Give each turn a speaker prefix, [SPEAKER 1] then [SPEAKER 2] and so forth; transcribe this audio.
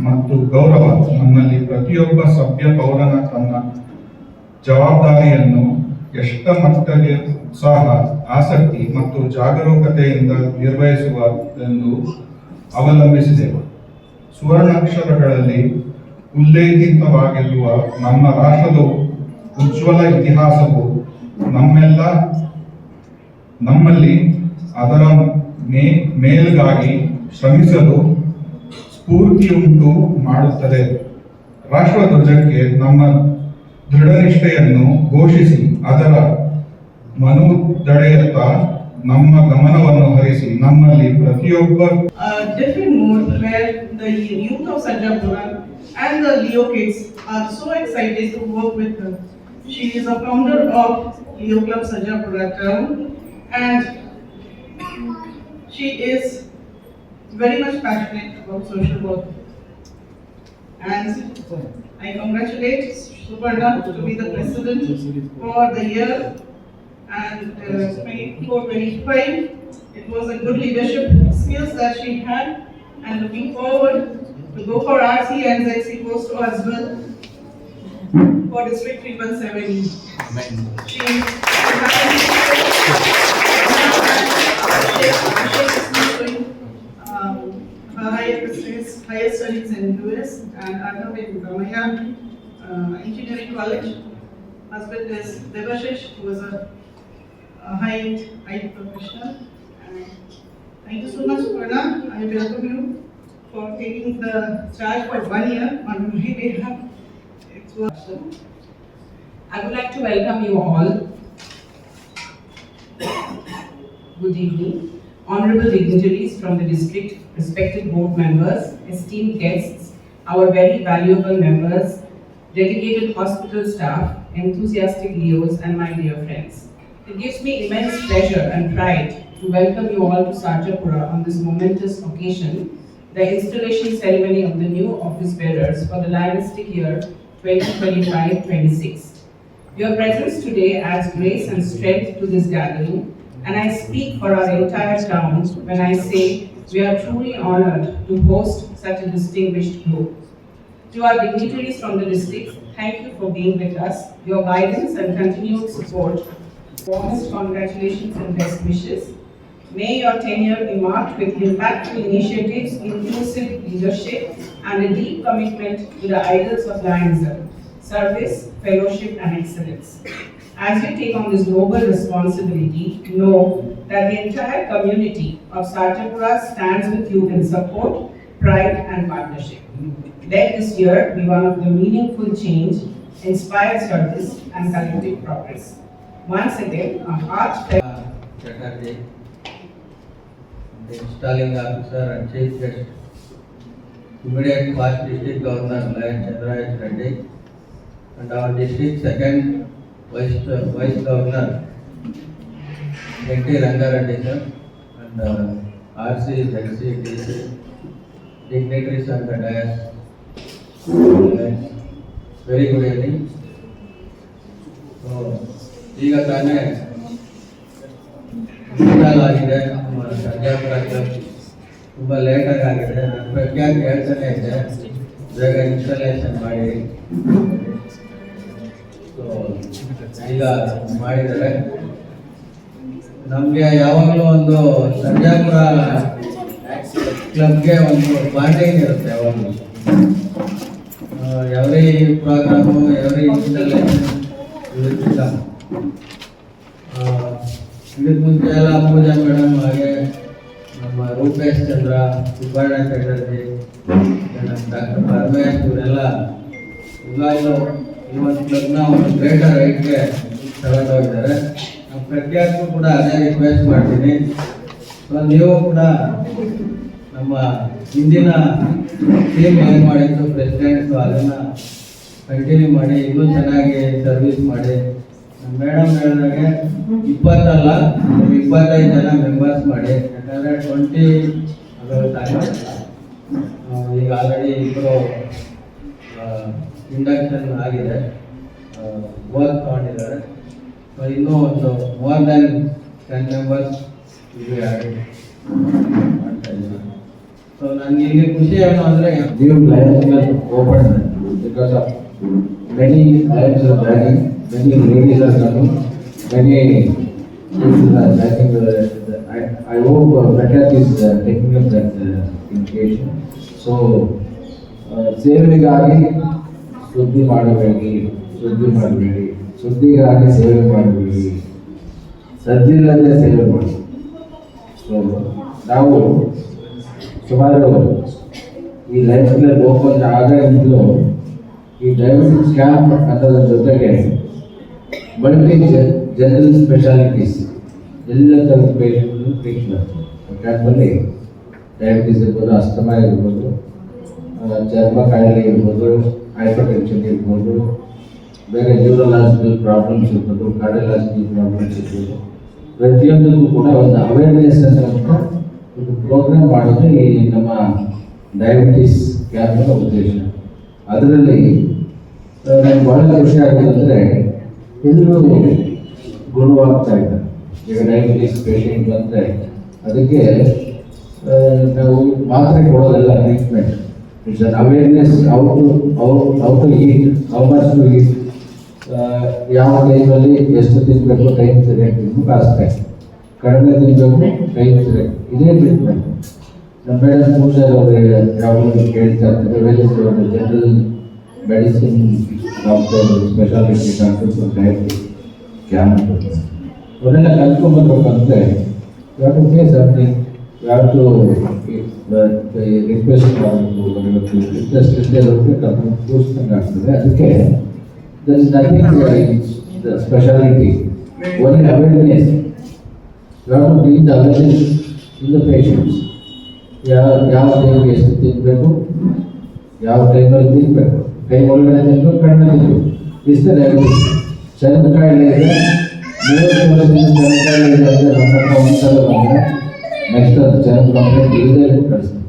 [SPEAKER 1] ಮತ್ತು ಗೌರವ ನಮ್ಮಲ್ಲಿ ಪ್ರತಿಯೊಬ್ಬ ಸಭ್ಯ ಪೌರನ ತನ್ನ ಜವಾಬ್ದಾರಿಯನ್ನು ಎಷ್ಟ ಮಟ್ಟಿಗೆ ಉತ್ಸಾಹ, ಆಸಕ್ತಿ ಮತ್ತು ಜಾಗರೂಕತೆಯಿಂದ ನಿರ್ವಹಿಸುವುದೆಂದು ಅವಲಂಬಿಸಿದೆ. ಸುವರ್ಣಾಕ್ಷರಗಳಲ್ಲಿ ಉಲ್ಲೇಖಿತವಾಗಿರುವ ನಮ್ಮ ರಾಷ್ಟ್ರದ ಉಜ್ವಲ ಇತಿಹಾಸವು ನಮ್ಮಲ್ಲಿ ಅದರ ಮೇಲ್ಗಾಗಿ ಶ್ರಮಿಸಲು ಸ್ಫೂರ್ತಿಯುಂಟು ಮಾಡುತ್ತದೆ. ರಾಷ್ಟ್ರಧ್ವಜಕ್ಕೆ ನಮ್ಮ ದೃಢನಿಷ್ಠೆಯನ್ನು ಘೋಷಿಸಿ ಅದರ ಮನುದಡೆಯತ್ತ ನಮ್ಮ ಗಮನವನ್ನು ಹರಿಸಿ ನಮ್ಮಲ್ಲಿ ಪ್ರತಿಯೊಬ್ಬ
[SPEAKER 2] different mood where the youth of Sarjapura and the Leo kids are so excited to work with her. She is a founder of Leo Club Sarjapura town and she is very much passionate about social work. And I congratulate Suparna to be the president for the year and 24-25. It was a good leadership skills that she had, and looking forward to go for RC and ZC post as well for District 317.
[SPEAKER 3] Amen.
[SPEAKER 2] She her higher studies in US and Arnav in Ramaya Engineering College. Husband is Devashish, who is a high professional. And thank you so much, Suparna. I welcome you for taking the charge for 1 year on my behalf.
[SPEAKER 4] I would like to welcome you all. Good evening. Honorable dignitaries from the district, respected board members, esteemed guests, our very valuable members, dedicated hospital staff, enthusiastic Leos, and my dear friends. It gives me immense pleasure and pride to welcome you all to Sarjapura on this momentous occasion, the installation ceremony of the new office bearers for the dynastic year 2025-26. Your presence today adds grace and strength to this gathering, and I speak for our entire town when I say we are truly honored to host such a distinguished group. To our dignitaries from the district, thank you for being with us. Your guidance and continued support. Warmest congratulations and best wishes. May your tenure be marked with impactful initiatives, inclusive leadership, and a deep commitment to the ideals of Lionism, service, fellowship, and excellence. As you take on this noble responsibility, know that the entire community of Sarjapura stands with you in support, pride, and partnership. Let this year be one of the meaningful change, inspired service, and collective progress. Once again, a heartfelt
[SPEAKER 3] Chatterjee, the installing officer and chief guest, immediate past district governor Lion Chandrayaj Reddy, and our district second vice governor N.T. Rangareddy sir, and RC, ZC, DC, dignitaries on the dais. Very good evening. ಈಗ ತಾನೇ install ಆಗಿದೆ ನಮ್ಮ Sarjapura club. ತುಂಬ ಲೇಟಾಗಿ ಆಗಿದೆ. ನನ್ನ ಪ್ರಜ್ಞಾನ ಹೇಳ್ತಾನೆ ಇದೆ ಬೇಗ ಇನ್ಸ್ಟಾಲೇಷನ್ ಮಾಡಿ. ಸೊ ಈಗ ಮಾಡಿದ್ದಾರೆ. ನಮಗೆ ಯಾವಾಗಲೂ ಒಂದು ಸರ್ಜಾಪುರ ಕ್ಲಬ್ಗೆ ಒಂದು ಬಾಂಡಿಂಗ್ ಇರುತ್ತೆ. ಯಾವಾಗಲೂ ಎವ್ರಿ ಪ್ರೋಗ್ರಾಮು ಎವ್ರಿ ಇನ್ಸ್ಟಾಲೇಷನ್ ಇರುತ್ತಿಲ್ಲ. ಇದಕ್ಕೆ ಮುಂಚೆ ಎಲ್ಲ ಪೂಜಾ ಮೇಡಮ್, ಹಾಗೆ ನಮ್ಮ ರೂಪೇಶ್ ಚಂದ್ರ, ಸುಬ್ಬಣ್ಣ ಚಟರ್ಜಿ, ನಮ್ಮ ಡಾಕ್ಟರ್ ಪರಮೇಶ್ ಇವರೆಲ್ಲ ಇವಾಗಲೂ ಈ ಒಂದು ಕ್ಲಬ್ನ ಒಂದು ಗ್ರೇಟರ್ ಹೈಟ್ಗೆ ತಗೊಂಡೋಗಿದ್ದಾರೆ. ನಮ್ಮ ಪ್ರಜ್ಞಾಕ್ಕೂ ಕೂಡ ಅದೇ ರಿಕ್ವೆಸ್ಟ್ ಮಾಡ್ತೀನಿ. ಸೊ ನೀವು ಕೂಡ ನಮ್ಮ ಹಿಂದಿನ ಟೀಮ್ ಏನು ಮಾಡಿದ್ದು ಪ್ರೆಸಿಡೆಂಟ್ಸು ಅದನ್ನು ಕಂಟಿನ್ಯೂ ಮಾಡಿ, ಇನ್ನೂ ಚೆನ್ನಾಗಿ ಸರ್ವಿಸ್ ಮಾಡಿ. ನಮ್ಮ ಮೇಡಮ್ ಹೇಳಿದಾಗೆ 20 ಅಲ್ಲ 25 ಜನ ಮೆಂಬರ್ಸ್ ಮಾಡಿ. ಯಾಕಂದರೆ 20 ಈಗ ಆಲ್ರೆಡಿ ಇಬ್ಬರು ಇಂಡಕ್ಷನ್ ಆಗಿದೆ, ವರ್ಕ್ ತಗೊಂಡಿದ್ದಾರೆ. ಸೊ ಇನ್ನೂ ಒಂದು ಮೋರ್ ದೆನ್ 10 ಮೆಂಬರ್ಸ್ ಇದು ಆ್ಯಡ್ ಮಾಡ್ತಾ ಇದ್ದಾರೆ. ಸೊ ನನಗೆ ಇಲ್ಲಿ ಖುಷಿ ಏನು ಅಂದರೆ
[SPEAKER 5] New Lions Club opened because of many lions are joining, many ladies are coming, many people are joining. I hope better is taking up that invitation. So, ಸೇವೆಗಾಗಿ ಸುದ್ದಿ ಮಾಡಬೇಡಿ, ಸುದ್ದಿಗಾಗಿ ಸೇವೆ ಮಾಡಬೇಡಿ, ಸದ್ದಿಲ್ಲದೆ ಸೇವೆ ಮಾಡಿ. ಸೊ ನಾವು ಸುಮಾರು ಈ ಲೈಫ್ ಕ್ಲಬ್ ಓಪನ್ ಆದಾಗಿಂದಲೂ ಈ ಡಯಾಬಿಟಿಸ್ ಕ್ಯಾಂಪ್ ಅನ್ನೋದ್ರ ಜೊತೆಗೆ ಮಲ್ಟಿ ಜನರಲ್ ಸ್ಪೆಷಾಲಿಟೀಸ್ ಎಲ್ಲ ಥರದ ಪೇಷಂಟ್ಗಳು ಟ್ರೀಟ್ ಮಾಡ್ತಾರೆ. ಕ್ಯಾಂಪಲ್ಲಿ ಡಯಾಬಿಟಿಸ್ ಇರ್ಬೋದು, ಅಸ್ತಮಾ ಇರ್ಬೋದು, ಚರ್ಮ ಕಾಯಿಲೆ ಇರ್ಬೋದು, ಹೈಪರ್ಟೆನ್ಷನ್ ಇರ್ಬೋದು, ಬೇರೆ ನ್ಯೂರಲಾಜಿಕಲ್ ಪ್ರಾಬ್ಲಮ್ಸ್ ಇರ್ಬೋದು, ಕಾರ್ಡಿಯಾಲಜಿಕಲ್ ಪ್ರಾಬ್ಲಮ್ಸ್ ಇರ್ಬೋದು, ಪ್ರತಿಯೊಂದಕ್ಕೂ ಕೂಡ ಒಂದು ಅವೇರ್ನೆಸ್ ಅನ್ನುವಂಥ ಒಂದು ಪ್ರೋಗ್ರಾಮ್ ಮಾಡೋದು ಈ ನಮ್ಮ ಡಯಾಬಿಟಿಸ್ ಕ್ಯಾಂಪ್ನ ಉದ್ದೇಶ. ಅದರಲ್ಲಿ ನನಗೆ ಭಾಳ ಖುಷಿ ಆಗೋದಂದರೆ ಎಲ್ಲರೂ ಗುಣವಾಗ್ತಾ ಇದ್ದಾರೆ. ಈಗ ಡಯಾಬಿಟಿಸ್ ಪೇಷಂಟ್ ಬಂದರೆ ಅದಕ್ಕೆ ನಾವು ಮಾತ್ರೆ ಕೊಡೋದೆಲ್ಲ treatment. It's an awareness how to eat, how much to eat, ಯಾವ ಟೈಮಲ್ಲಿ ಎಷ್ಟು ತಿನ್ನಬೇಕು, ಟೈಮ್ ಸರಿಯಾಗಿ ತಿನ್ಬೇಕು, ಅಷ್ಟೇ. ಕಡಿಮೆ ತಿನ್ನಬೇಕು, ಟೈಮ್ ಸರಿಯಾಗಿ, ಇದೇ ಟ್ರೀಟ್ಮೆಂಟ್. ನಮ್ಮ ಮೇಡಮ್ ಪೂಜಾರಿ ಅವರು ಯಾವಾಗಲೂ ಕೇಳ್ತಾ ಇರ್ತಾರೆ, general medicine doctor, specialty doctors, diabetes camp ಅವರೆಲ್ಲ ಕಲ್ತ್ಕೊಂಡ್ಬರ್ಬೇಕಂದ್ರೆ you have to pay something, you have to request ಮಾಡಬೇಕು, ಇಂಟ್ರೆಸ್ಟ್ ಇದ್ದವ್ರಿಗೆ ಕರ್ಕೊಂಡು ಕೂರಿಸ್ದಂಗೆ ಆಗ್ತದೆ. ಅದಕ್ಕೆ there is nothing the specialty, only awareness. You have to be the awareness in the patients. ಯಾವ ಟೈಮ್ಗೆ ಎಷ್ಟು ತಿನ್ನಬೇಕು, ಯಾವ ಟೈಮಲ್ಲಿ ತಿನ್ನಬೇಕು, ಟೈಮ್ ಒಳಗಡೆ ತಿನ್ನಬೇಕು, ಕಡಿಮೆ ತಿನ್ನಬೇಕು. ಇಷ್ಟೇ ಡಯಾಬಿಟಿಸ್. ಚರ್ಮ ಕಾಯಿಲೆ ಇದೆ, 30 ವರ್ಷದಿಂದ ಚರ್ಮ ಕಾಯಿಲೆ ಇದೆ ಅಂದರೆ ನಮ್ಮ ಒಂದ್ಸಲ ಬಂದರೆ ನೆಕ್ಸ್ಟ್ ಅದು ಚರ್ಮ ಕಂಪ್ಲೇಂಟ್ ಇಲ್ಲದೆ ಕಳಿಸ್ತಾರೆ.